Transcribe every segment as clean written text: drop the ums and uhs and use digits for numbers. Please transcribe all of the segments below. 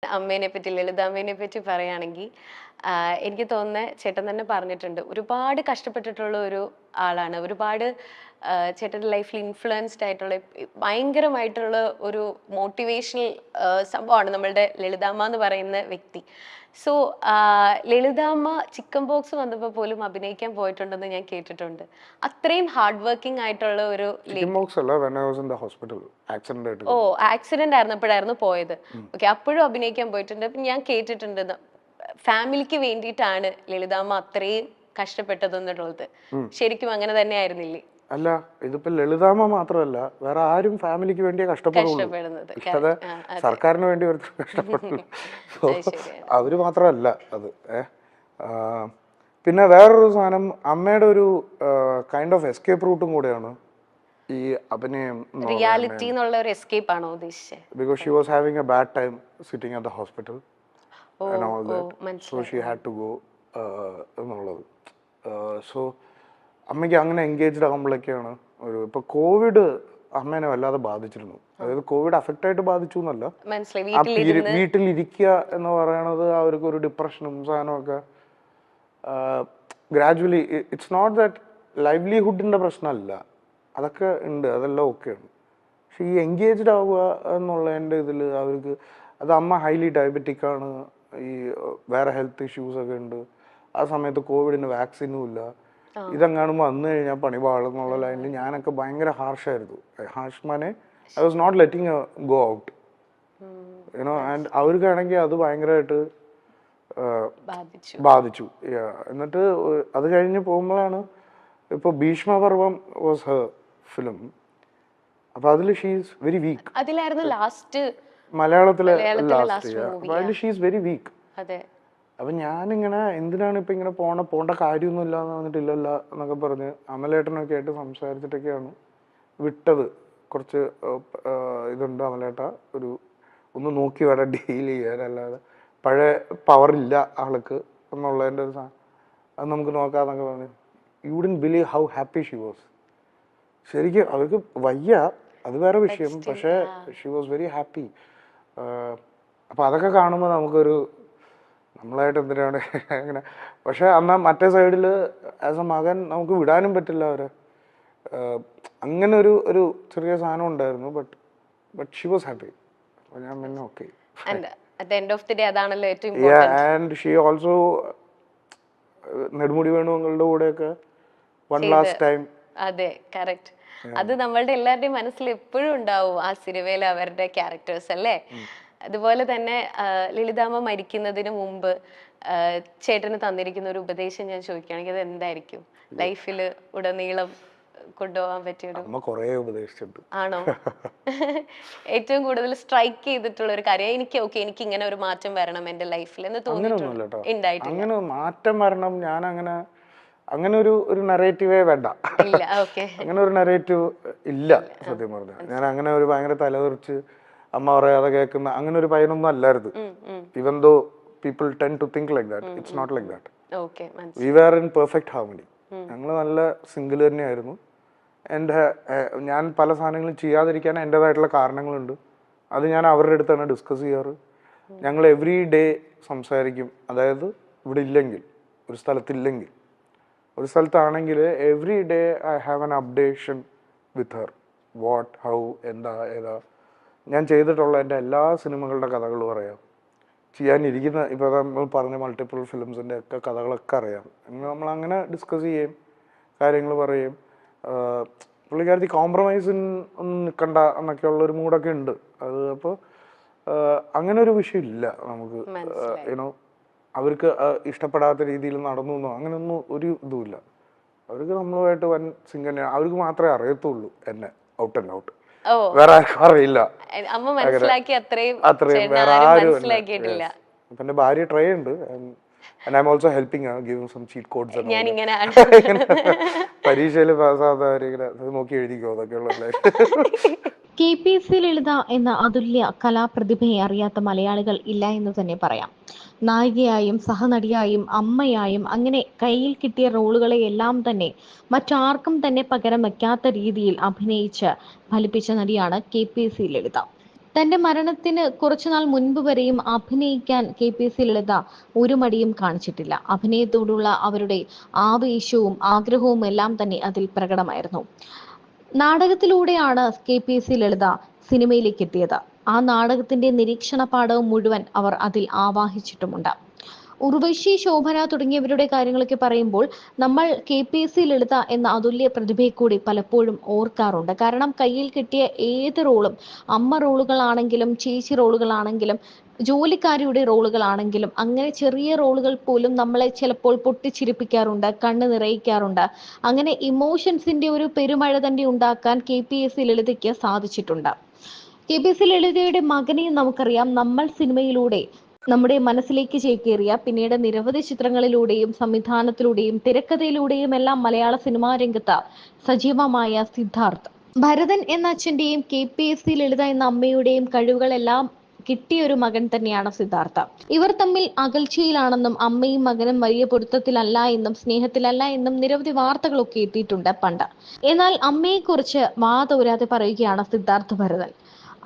അമ്മേനെ പറ്റി, ലളിതാമ്മേനെ പറ്റി പറയുകയാണെങ്കിൽ എനിക്ക് തോന്നുന്നത് ചേട്ടൻ തന്നെ പറഞ്ഞിട്ടുണ്ട്. ഒരുപാട് കഷ്ടപ്പെട്ടിട്ടുള്ള ഒരു ആളാണ്. ഒരുപാട് ചേട്ടൻ്റെ ലൈഫിൽ ഇൻഫ്ലുവൻസ്ഡ് ആയിട്ടുള്ള ഭയങ്കരമായിട്ടുള്ള ഒരു മോട്ടിവേഷണൽ സംഭവമാണ് നമ്മളുടെ ലളിതാമ്മ എന്ന് പറയുന്ന വ്യക്തി. സോ ലളിതാമ്മ ചിക്കൻ ബോക്സ് വന്നപ്പോൾ പോലും അഭിനയിക്കാൻ പോയിട്ടുണ്ടെന്ന് ഞാൻ കേട്ടിട്ടുണ്ട്. അത്രയും ഹാർഡ് വർക്കിംഗ് ആയിട്ടുള്ള ഒരു ഓ ആക്സിഡന്റ് ആയിരുന്നപ്പോഴായിരുന്നു പോയത്. ഓക്കെ, അപ്പോഴും അഭിനയിക്കാൻ പോയിട്ടുണ്ട്. അപ്പൊ ഞാൻ കേട്ടിട്ടുണ്ട് ഫാമിലിക്ക് വേണ്ടിയിട്ടാണ് ലളിതാമ്മ അത്രയും കഷ്ടപ്പെട്ടതെന്നുള്ളത്. ശരിക്കും അങ്ങനെ തന്നെ ആയിരുന്നില്ലേ? അല്ല, ഇതിപ്പോ ലളിതാമ്മ മാത്രമല്ല, വേറെ ആരും ഫാമിലിക്ക് വേണ്ടിയേ കഷ്ടപ്പെടുന്നത്. സർക്കാരിന് വേണ്ടി ഒരു കഷ്ടപ്പെടുന്നു. അവര് മാത്രമല്ല അത്. പിന്നെ വേറൊരു സാധനം, അമ്മയുടെ ഒരു കൈൻഡ് ഓഫ് എസ്കേപ്പ് റൂട്ടും കൂടെയാണ് ഈ അഭിനയം. റിയാലിറ്റി എന്നുള്ള ഒരു എസ്കേപ്പ് ആണോ ഉദ്ദേശിച്ചത്? Because she was having A bad time sitting at the hospital and all that, so she had to go എന്നുള്ളത്. സോ അമ്മയ്ക്ക് അങ്ങനെ എൻഗേജ്ഡ് ആകുമ്പോഴൊക്കെയാണ് ഒരു ഇപ്പൊ കോവിഡ് അമ്മേനെ വല്ലാതെ ബാധിച്ചിരുന്നു. അതായത് കോവിഡ് അഫക്റ്റ് ആയിട്ട് ബാധിച്ചു എന്നല്ല, വീട്ടിലിരിക്കുക എന്ന് പറയണത് അവർക്ക് ഒരു ഡിപ്രഷനും സാധനമൊക്കെ ഗ്രാജുവലി. ഇറ്റ്സ് നോട്ട് ദാറ്റ് ലൈവ്ലിഹുഡിന്റെ പ്രശ്നമല്ല, അതൊക്കെ ഉണ്ട്, അതെല്ലാം ഓക്കെയാണ്. പക്ഷെ ഈ എൻഗേജ്ഡ് ആവുക എന്നുള്ളതിൻ്റെ ഇതിൽ അവർക്ക് അത്, അമ്മ ഹൈലി ഡയബറ്റിക് ആണ്, ഈ വേറെ ഹെൽത്ത് ഇഷ്യൂസ് ഒക്കെ ഉണ്ട്. ആ സമയത്ത് കോവിഡിന് വാക്സിനും ഇല്ല. ഇതെങ്ങാനും വന്നു കഴിഞ്ഞാൽ പണി പാടുന്നുള്ള ലൈനിൽ ഞാനൊക്കെ ഭയങ്കര ഹാർഷായിരുന്നു. ഹാഷ്മാനെ I was not letting go out, you know. And അവർക്കാണെങ്കിൽ അത് ഭയങ്കരമായിട്ട് ബാധിച്ചു. എന്നിട്ട് അത് കഴിഞ്ഞ് പോകുമ്പോഴാണ് ഇപ്പൊ ഭീഷ്മപർവം വാസ് ഹർ ഫിലിം. അപ്പൊ അതിൽ ഷീസ് വെരി വീക്ക്. അതിലായിരുന്നു ലാസ്റ്റ് മലയാളത്തിലെ ലാസ്റ്റ്. അതിൽ ഷീസ് വെരി വീക്ക്. അപ്പൊ ഞാനിങ്ങനെ എന്തിനാണ് ഇപ്പൊ ഇങ്ങനെ പോണ്ട കാര്യമൊന്നും ഇല്ലാന്ന് വന്നിട്ടില്ലല്ല എന്നൊക്കെ പറഞ്ഞ് അമലേട്ടനൊക്കെ ആയിട്ട് സംസാരിച്ചിട്ടൊക്കെയാണ് വിട്ടത്. കുറച്ച് ഇതുണ്ട് അമലേട്ട, ഒന്ന് നോക്കി വേണം ഡീൽ ചെയ്യാൻ, അല്ലാതെ പഴയ പവറില്ല ആൾക്ക് എന്നുള്ളതിൻ്റെ ഒരു സാധനം അത് നമുക്ക് നോക്കാന്നൊക്കെ പറഞ്ഞു. You wouldn't believe how happy she was. ശരിക്കും അവർക്ക് വയ്യ, അത് വേറെ വിഷയം, പക്ഷേ ഷി വാസ് വെരി ഹാപ്പി. അപ്പൊ അതൊക്കെ കാണുമ്പോൾ നമുക്കൊരു നമ്മളായിട്ട് എന്തിനാണ് അങ്ങനെ. പക്ഷെ എന്നാൽ മറ്റേ സൈഡിൽ ആസ് എ മകൻ നമുക്ക് വിടാനും പറ്റില്ല അവരെ. അങ്ങനെ ഒരു ചെറിയ സാധനം ഉണ്ടായിരുന്നു. But she was happy. അപ്പോൾ ഞാൻ പിന്നെ okay. And she also Nedumudi വേണുങ്ങളുടെ കൂടെയൊക്കെ വൺ ലാസ്റ്റ് ടൈം. അതെ, കറക്റ്റ്. അത് നമ്മളുടെ എല്ലാവരുടെയും മനസ്സിൽ എപ്പോഴും ഉണ്ടാവും ആ സിനിമയിൽ അവരുടെ ക്യാരക്ടേഴ്സ് അല്ലേ. അതുപോലെ തന്നെ ലളിതാമ്മ മരിക്കുന്നതിന് മുമ്പ് ചേട്ടന് തന്നിരിക്കുന്ന ഒരു ഉപദേശം ഞാൻ ചോദിക്കുകയാണെങ്കിൽ അത് എന്തായിരിക്കും? ലൈഫിൽ ഉടനീളം കൊണ്ടുപോകാൻ പറ്റിയൊരു ആണോ? ഏറ്റവും കൂടുതൽ സ്ട്രൈക്ക് ചെയ്തിട്ടുള്ള ഒരു കാര്യം, എനിക്ക് ഇങ്ങനെ ഒരു മാറ്റം വരണം എന്റെ ലൈഫിൽ എന്ന് തോന്നിയിട്ടുണ്ട്? അങ്ങനെ മാറ്റം വരണം, ഞാൻ അങ്ങനെ ഒരു നറേറ്റീവേ വേണ്ട. അങ്ങനെ ഒരു നറേറ്റീവ് ഇല്ല സത്യം പറഞ്ഞാൽ. ഞാൻ അങ്ങനെ ഒരു ഭയങ്കര തലതെറിച്ച് അമ്മ പറയാതെ കേൾക്കുന്ന അങ്ങനെ ഒരു പയ്യനൊന്നും അല്ലായിരുന്നു. Even though people tend to think like that, it's not like that. We were in perfect harmony. ഞങ്ങൾ നല്ല സിംഗിൾ തന്നെയായിരുന്നു. ഞാൻ പല സാധനങ്ങളും ചെയ്യാതിരിക്കാൻ എൻ്റെതായിട്ടുള്ള കാരണങ്ങളുണ്ട്. അത് ഞാൻ അവരുടെ അടുത്താണ് ഡിസ്കസ് ചെയ്യാറ്. ഞങ്ങൾ എവറി ഡേ സംസാരിക്കും. അതായത് ഇവിടെ ഇല്ലെങ്കിൽ, ഒരു സ്ഥലത്തില്ലെങ്കിൽ, ഒരു സ്ഥലത്താണെങ്കിൽ every day I have an updation with her. What, how, എന്താ, ഏതാ. ഞാൻ ചെയ്തിട്ടുള്ള എൻ്റെ എല്ലാ സിനിമകളുടെ കഥകൾ പറയാം. ചെയ്യാനിരിക്കുന്ന ഇപ്പോൾ നമ്മൾ പറഞ്ഞ മൾട്ടിപ്പിൾ ഫിലിംസിൻ്റെ ഒക്കെ കഥകളൊക്കെ അറിയാം. നമ്മളങ്ങനെ ഡിസ്കസ് ചെയ്യും, കാര്യങ്ങൾ പറയും. പുള്ളിക്കാരത്തി കോംപ്രമൈസിന് ഒന്നും നിൽക്കണ്ട എന്നൊക്കെയുള്ളൊരു മൂഡൊക്കെ ഉണ്ട്. അത് അപ്പോൾ അങ്ങനെ ഒരു വിഷയമില്ല നമുക്ക്. യുനോ, അവർക്ക് ഇഷ്ടപ്പെടാത്ത രീതിയിൽ നടന്നു എന്നോ അങ്ങനെയൊന്നും ഒരു ഇതുമില്ല. അവർക്ക് നമ്മളുമായിട്ട് വൻ സിംഗന്നെ. അവർക്ക് മാത്രമേ അറിയത്തുള്ളൂ എന്നെ ഔട്ട് ആൻഡ് ഔട്ട്. വേറെ ആർക്കും അറിയില്ല. അത്രയും വേറെ ആരും. എന്റെ ഭാര്യ ട്രൈ ഉണ്ട്. And I'm also helping her, giving some cheat codes and പരീക്ഷയിൽ പാസ്സാകാത്തവരിങ്ങനെ നോക്കി എഴുതിക്കോ അതൊക്കെയുള്ള. KPC ലളിത എന്ന അതുല്യ കലാപ്രതിഭയെ അറിയാത്ത മലയാളികൾ ഇല്ല എന്ന് തന്നെ പറയാം. നായികയായും സഹനടിയായും അമ്മയായും അങ്ങനെ കയ്യിൽ കിട്ടിയ റോളുകളെ എല്ലാം തന്നെ മറ്റാർക്കും തന്നെ പകരം വയ്ക്കാത്ത രീതിയിൽ അഭിനയിച്ച് ഫലിപ്പിച്ച നടിയാണ് KPC ലളിത. തന്റെ മരണത്തിന് കുറച്ചുനാൾ മുൻപ് വരെയും അഭിനയിക്കാൻ KPSC ലളിത ഒരു മടിയും കാണിച്ചിട്ടില്ല. അഭിനയത്തോടുള്ള അവരുടെ ആവേശവും ആഗ്രഹവും എല്ലാം തന്നെ അതിൽ പ്രകടമായിരുന്നു. നാടകത്തിലൂടെയാണ് KPSC ലളിത സിനിമയിലേക്ക് എത്തിയത്. ആ നാടകത്തിന്റെ നിരീക്ഷണ പാഠവും മുഴുവൻ അവർ അതിൽ ആവാഹിച്ചിട്ടുമുണ്ട്. ഉർവശി, ശോഭന തുടങ്ങിയവരുടെ കാര്യങ്ങളൊക്കെ പറയുമ്പോൾ നമ്മൾ KPSC ലളിത എന്ന അതുല്യ പ്രതിഭയെ കൂടി പലപ്പോഴും ഓർക്കാറുണ്ട്. കാരണം കയ്യിൽ കിട്ടിയ ഏത് റോളും, അമ്മ റോളുകളാണെങ്കിലും ചേച്ചി റോളുകളാണെങ്കിലും ജോലിക്കാരിയുടെ റോളുകളാണെങ്കിലും അങ്ങനെ ചെറിയ റോളുകൾ പോലും നമ്മളെ ചിലപ്പോൾ പൊട്ടിച്ചിരിപ്പിക്കാറുണ്ട്, കണ്ണ് നിറയിക്കാറുണ്ട്. അങ്ങനെ ഇമോഷൻസിന്റെ ഒരു പെരുമഴ തന്നെ ഉണ്ടാക്കാൻ KPSC ലളിതയ്ക്ക് സാധിച്ചിട്ടുണ്ട്. KPSC ലളിതയുടെ മകനെയും നമുക്കറിയാം. നമ്മൾ സിനിമയിലൂടെ നമ്മുടെ മനസ്സിലേക്ക് ചേക്കേറിയ, പിന്നീട് നിരവധി ചിത്രങ്ങളിലൂടെയും സംവിധാനത്തിലൂടെയും തിരക്കഥയിലൂടെയും എല്ലാം മലയാള സിനിമാ രംഗത്ത് സജീവമായ സിദ്ധാർത്ഥ്. ഭരതൻ എന്ന അച്ഛന്റെയും KPSC ലളിത എന്ന അമ്മയുടെയും കഴിവുകളെല്ലാം കിട്ടിയൊരു മകൻ തന്നെയാണ് സിദ്ധാർത്ഥ. ഇവർ തമ്മിൽ അകൽച്ചയിലാണെന്നും അമ്മയും മകനും വലിയ പൊരുത്തത്തിലല്ല എന്നും സ്നേഹത്തിലല്ല എന്നും നിരവധി വാർത്തകളൊക്കെ എത്തിയിട്ടുണ്ട് പണ്ട്. എന്നാൽ അമ്മയെക്കുറിച്ച് വാതോരാതെ പറയുകയാണ് സിദ്ധാർത്ഥ് ഭരതൻ.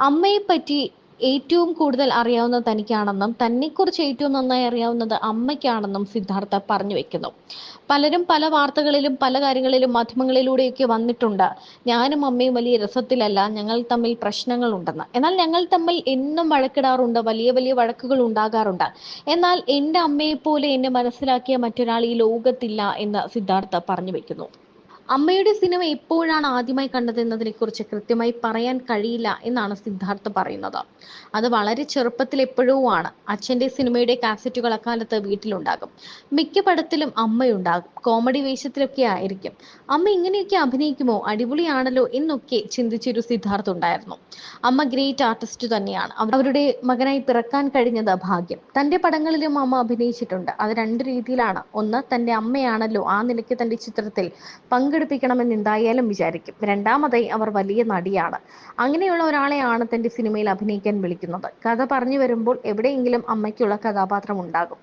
അമ്മയെപ്പറ്റി ഏറ്റവും കൂടുതൽ അറിയാവുന്ന തനിക്കാണെന്നും തന്നെക്കുറിച്ച് ഏറ്റവും നന്നായി അറിയാവുന്നത് അമ്മയ്ക്കാണെന്നും സിദ്ധാർത്ഥ പറഞ്ഞു വെക്കുന്നു. പലരും പല വാർത്തകളിലും പല കാര്യങ്ങളിലും മാധ്യമങ്ങളിലൂടെയൊക്കെ വന്നിട്ടുണ്ട്, ഞാനും അമ്മയും വലിയ രസത്തിലല്ല, ഞങ്ങൾ തമ്മിൽ പ്രശ്നങ്ങളുണ്ടെന്ന്. എന്നാൽ ഞങ്ങൾ തമ്മിൽ എന്നും വഴക്കിടാറുണ്ട്, വലിയ വലിയ വഴക്കുകൾ ഉണ്ടാകാറുണ്ട്. എന്നാൽ എൻ്റെ അമ്മയെപ്പോലെ എന്നെ മനസ്സിലാക്കിയ മറ്റൊരാൾ ഈ ലോകത്തില്ല എന്ന് സിദ്ധാർത്ഥ പറഞ്ഞു വെക്കുന്നു. അമ്മയുടെ സിനിമ എപ്പോഴാണ് ആദ്യമായി കണ്ടതെന്നതിനെ കുറിച്ച് കൃത്യമായി പറയാൻ കഴിയില്ല എന്നാണ് സിദ്ധാർത്ഥ പറയുന്നത്. അത് വളരെ ചെറുപ്പത്തിൽ എപ്പോഴോ ആണ്. അച്ഛൻ്റെ സിനിമയുടെ കാസറ്റുകൾ അക്കാലത്ത് വീട്ടിലുണ്ടാകും. മിക്ക പടത്തിലും അമ്മയുണ്ടാകും. കോമഡി വേഷത്തിലൊക്കെ ആയിരിക്കും. അമ്മ ഇങ്ങനെയൊക്കെ അഭിനയിക്കുമോ, അടിപൊളിയാണല്ലോ എന്നൊക്കെ ചിന്തിച്ചൊരു സിദ്ധാർത്ഥ ഉണ്ടായിരുന്നു. അമ്മ ഗ്രേറ്റ് ആർട്ടിസ്റ്റ് തന്നെയാണ്. അവരുടെ മകനായി പിറക്കാൻ കഴിഞ്ഞത് ഭാഗ്യം. തൻ്റെ പടങ്ങളിലും അമ്മ അഭിനയിച്ചിട്ടുണ്ട്. അത് രണ്ട് രീതിയിലാണ്. ഒന്ന്, തൻ്റെ അമ്മയാണല്ലോ, ആ നിലയ്ക്ക് തൻ്റെ ചിത്രത്തിൽ പങ്കെടുപ്പിക്കണമെന്ന് എന്തായാലും വിചാരിക്കും. രണ്ടാമതായി, അവർ വലിയ നടിയാണ്. അങ്ങനെയുള്ള ഒരാളെയാണ് തൻ്റെ സിനിമയിൽ അഭിനയിക്കാൻ വിളിക്കുന്നത്. കഥ പറഞ്ഞു വരുമ്പോൾ എവിടെയെങ്കിലും അമ്മയ്ക്കുള്ള കഥാപാത്രം ഉണ്ടാകും.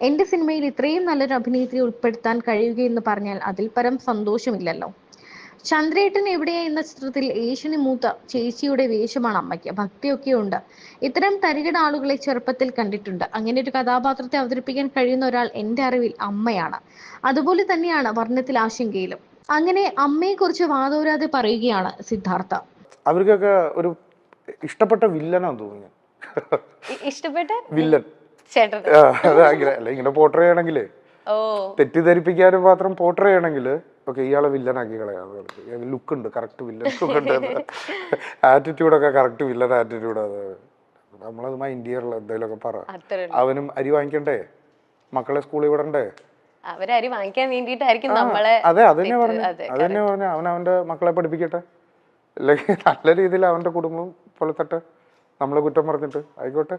എൻ്റെ സിനിമയിൽ ഇത്രയും നല്ലൊരു അഭിനേത്രിയെ ഉൾപ്പെടുത്താൻ കഴിയുകയെന്ന് പറഞ്ഞാൽ അതിൽ പരം സന്തോഷമില്ലല്ലോ. ചന്ദ്രേട്ടൻ എവിടെയാ എന്ന ചിത്രത്തിൽ ഏഷ്യന് മൂത്ത ചേച്ചിയുടെ വേഷമാണ് അമ്മയ്ക്ക്. ഭക്തിയൊക്കെ ഉണ്ട്. ഇത്തരം തരികിട ആളുകളെ ചെറുപ്പത്തിൽ കണ്ടിട്ടുണ്ട്. അങ്ങനെ ഒരു കഥാപാത്രത്തെ അവതരിപ്പിക്കാൻ കഴിയുന്ന ഒരാൾ എൻ്റെ അറിവിൽ അമ്മയാണ്. അതുപോലെ തന്നെയാണ് വർണ്ണത്തിൽ ആശങ്കയിലും. അങ്ങനെ അമ്മയെക്കുറിച്ച് വാതോരാതെ പറയുകയാണ് സിദ്ധാർത്ഥ. അവർക്കൊക്കെ ഒരു ഇഷ്ടപ്പെട്ട വില്ലനാന്ന് തോന്നുന്നു. ഇഷ്ടപ്പെട്ട വില്ലൻ ചേട്ടൻ അല്ല, ഇങ്ങനെ പോർട്രേ ചെയ്യണമെങ്കിലേ, തെറ്റിദ്ധരിപ്പിക്കാനും മാത്രം പോർട്രേ ചെയ്യണമെങ്കിൽ ഓക്കെ ഇയാളെ വില്ലനാക്കി കളയാം. ലുക്ക് ഉണ്ട്, കറക്റ്റ് വില്ലൻ ലുക്ക് ഉണ്ട്, ആറ്റിറ്റ്യൂഡൊക്കെ കറക്റ്റ് വില്ലൻ ആറ്റിറ്റ്യൂഡ്. അത് നമ്മളത് മൈൻഡ് ചെയ്യാറുള്ള എന്തെങ്കിലുമൊക്കെ പറ. അവനും അരി വാങ്ങിക്കണ്ടേ, മക്കളെ സ്കൂളിൽ വിടണ്ടേ, അവരരി വാങ്ങിക്കാൻ വേണ്ടിയിട്ടായിരിക്കും നമ്മളെ. അതെ, അതന്നെ പറഞ്ഞ അവൻ അവന്റെ മക്കളെ പഠിപ്പിക്കട്ടെ, അല്ലെങ്കിൽ നല്ല രീതിയിൽ അവന്റെ കുടുംബം പൊളിത്തട്ടെ, നമ്മളെ കുറ്റം പറഞ്ഞിട്ട് ആയിക്കോട്ടെ.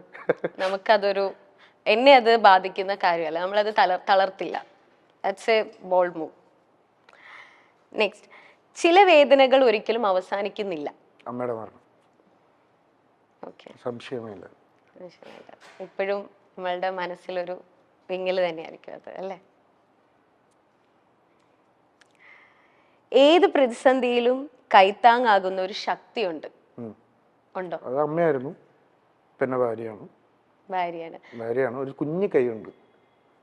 നമുക്കതൊരു എന്നെ അത് ബാധിക്കുന്ന കാര്യമല്ല, നമ്മളത് തളർത്തില്ല. That's a bold move. Next, ചില വേദനകൾ ഒരിക്കലും അവസാനിക്കുന്നില്ല. അമ്മയുടെ മരണം സംശയമില്ല, ഇപ്പോഴും നമ്മളുടെ മനസ്സിലൊരു വിങ്ങൽ തന്നെയായിരിക്കും അത്, അല്ലേ? ഏത് പ്രതിസന്ധിയിലും കൈത്താങ്ങാകുന്ന ഒരു ശക്തിയുണ്ട്, ഉണ്ടോ? അത് അമ്മയായിരുന്നു, പിന്നെ ഭാര്യയാണ്. ഒരു കുഞ്ഞു കൈയുണ്ട്,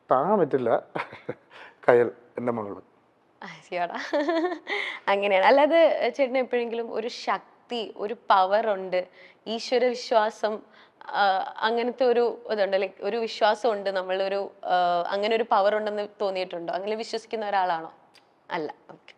താങ്ങാൻ പറ്റില്ല. കയൽ എൻ്റെ മകള്. അങ്ങനെയാണ്. അല്ലാതെ ചേട്ടന് എപ്പോഴെങ്കിലും ഒരു ശക്തി, ഒരു പവർ ഉണ്ട്, ഈശ്വര വിശ്വാസം, അങ്ങനത്തെ ഒരു ഇതുണ്ട്, ലൈക്ക് ഒരു വിശ്വാസം ഉണ്ട്, നമ്മളൊരു അങ്ങനെ ഒരു പവർ ഉണ്ടെന്ന് തോന്നിയിട്ടുണ്ടോ? അങ്ങനെ വിശ്വസിക്കുന്ന ഒരാളാണോ? അല്ല. ഓക്കെ.